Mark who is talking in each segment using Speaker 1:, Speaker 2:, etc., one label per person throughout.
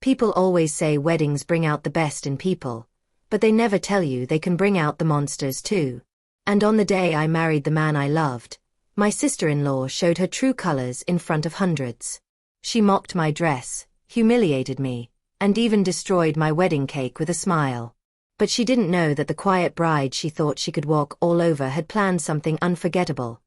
Speaker 1: People always say weddings bring out the best in people, but they never tell you they can bring out the monsters too. And on the day I married the man I loved, my sister-in-law showed her true colors in front of hundreds. She mocked my dress, humiliated me, and even destroyed my wedding cake with a smile. But she didn't know that the quiet bride she thought she could walk all over had planned something unforgettable.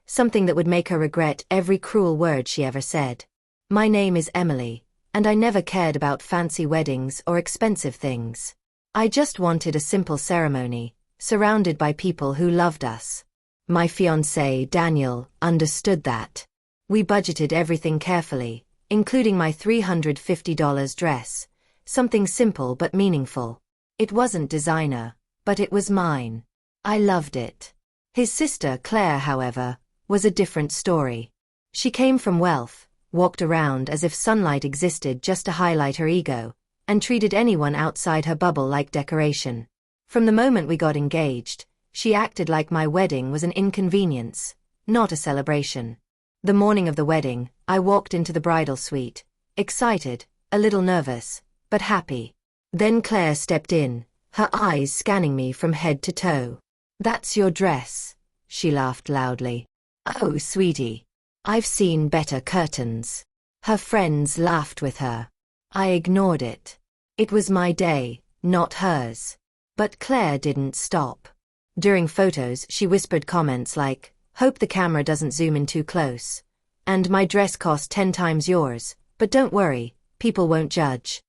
Speaker 1: Something that would make her regret every cruel word she ever said. My name is Emily, and I never cared about fancy weddings or expensive things. I just wanted a simple ceremony, surrounded by people who loved us. My fiancé, Daniel, understood that. We budgeted everything carefully, including my $350 dress, something simple but meaningful. It wasn't designer, but it was mine. I loved it. His sister, Claire, however, was a different story. She came from wealth, walked around as if sunlight existed just to highlight her ego, and treated anyone outside her bubble like decoration. From the moment we got engaged, she acted like my wedding was an inconvenience, not a celebration. The morning of the wedding, I walked into the bridal suite, excited, a little nervous, but happy. Then Claire stepped in, her eyes scanning me from head to toe. "That's your dress," she laughed loudly. "Oh, sweetie. I've seen better curtains." Her friends laughed with her. I ignored it. It was my day, not hers. But Claire didn't stop. During photos, she whispered comments like, "Hope the camera doesn't zoom in too close," and "My dress cost 10 times yours, but don't worry, people won't judge."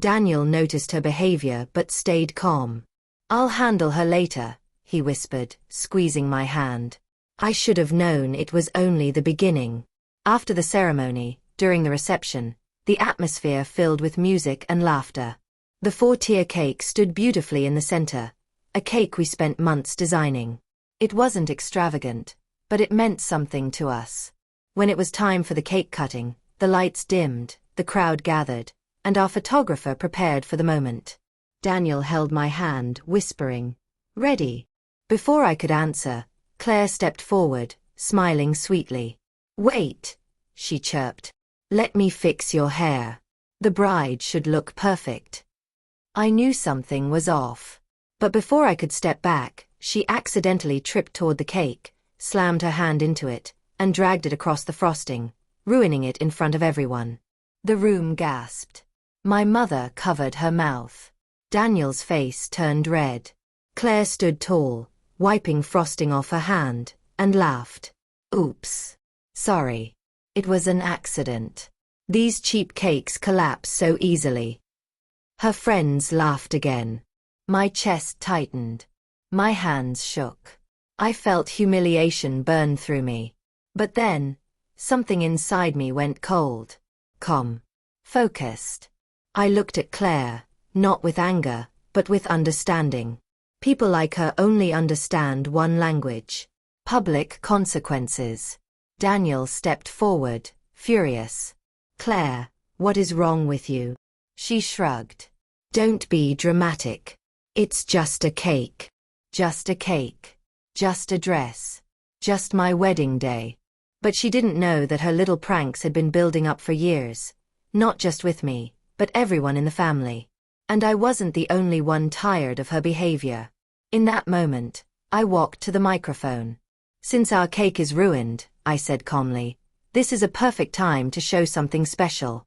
Speaker 1: Daniel noticed her behavior but stayed calm. "I'll handle her later," he whispered, squeezing my hand. I should have known it was only the beginning. After the ceremony, during the reception, the atmosphere filled with music and laughter. The 4-tier cake stood beautifully in the center, a cake we spent months designing. It wasn't extravagant, but it meant something to us. When it was time for the cake cutting, the lights dimmed, the crowd gathered, and our photographer prepared for the moment. Daniel held my hand, whispering, "Ready?" Before I could answer, Claire stepped forward, smiling sweetly. "Wait," she chirped. "Let me fix your hair. The bride should look perfect." I knew something was off. But before I could step back, she accidentally tripped toward the cake, slammed her hand into it, and dragged it across the frosting, ruining it in front of everyone. The room gasped. My mother covered her mouth. Daniel's face turned red. Claire stood tall, wiping frosting off her hand, and laughed. "Oops. Sorry. It was an accident. These cheap cakes collapse so easily." Her friends laughed again. My chest tightened. My hands shook. I felt humiliation burn through me. But then, something inside me went cold. Calm. Focused. I looked at Claire, not with anger, but with understanding. People like her only understand one language. Public consequences. Daniel stepped forward, furious. "Claire, what is wrong with you?" She shrugged. "Don't be dramatic. It's just a cake. Just a cake. Just a dress. Just my wedding day." But she didn't know that her little pranks had been building up for years. Not just with me, but everyone in the family. And I wasn't the only one tired of her behavior. In that moment, I walked to the microphone. "Since our cake is ruined," I said calmly, "this is a perfect time to show something special."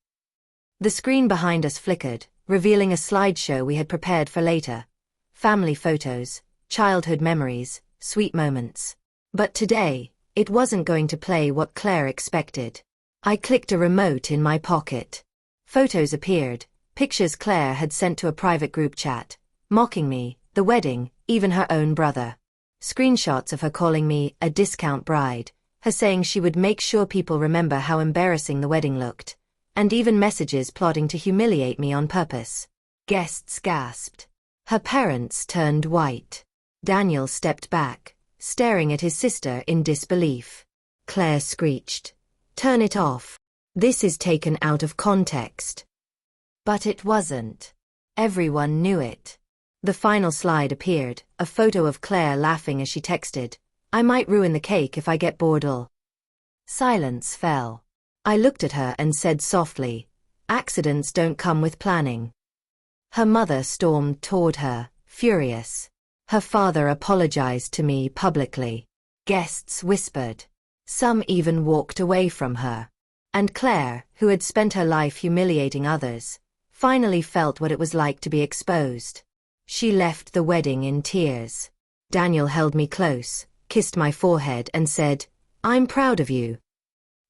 Speaker 1: The screen behind us flickered, revealing a slideshow we had prepared for later. Family photos, childhood memories, sweet moments. But today, it wasn't going to play what Claire expected. I clicked a remote in my pocket. Photos appeared, pictures Claire had sent to a private group chat, mocking me, the wedding, even her own brother. Screenshots of her calling me a discount bride, her saying she would make sure people remember how embarrassing the wedding looked, and even messages plotting to humiliate me on purpose. Guests gasped. Her parents turned white. Daniel stepped back, staring at his sister in disbelief. Claire screeched, "Turn it off. This is taken out of context." But it wasn't. Everyone knew it. The final slide appeared, a photo of Claire laughing as she texted, "I might ruin the cake if I get bored." Silence fell. I looked at her and said softly, Accidents don't come with planning. Her mother stormed toward her, furious. Her father apologized to me publicly. Guests whispered. Some even walked away from her. And Claire, who had spent her life humiliating others, finally felt what it was like to be exposed. She left the wedding in tears. Daniel held me close, kissed my forehead and said, "I'm proud of you."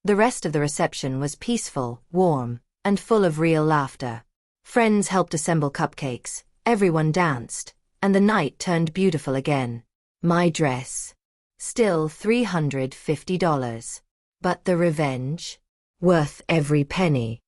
Speaker 1: The rest of the reception was peaceful, warm, and full of real laughter. Friends helped assemble cupcakes, everyone danced, and the night turned beautiful again. My dress. Still $350. But the revenge? Worth every penny.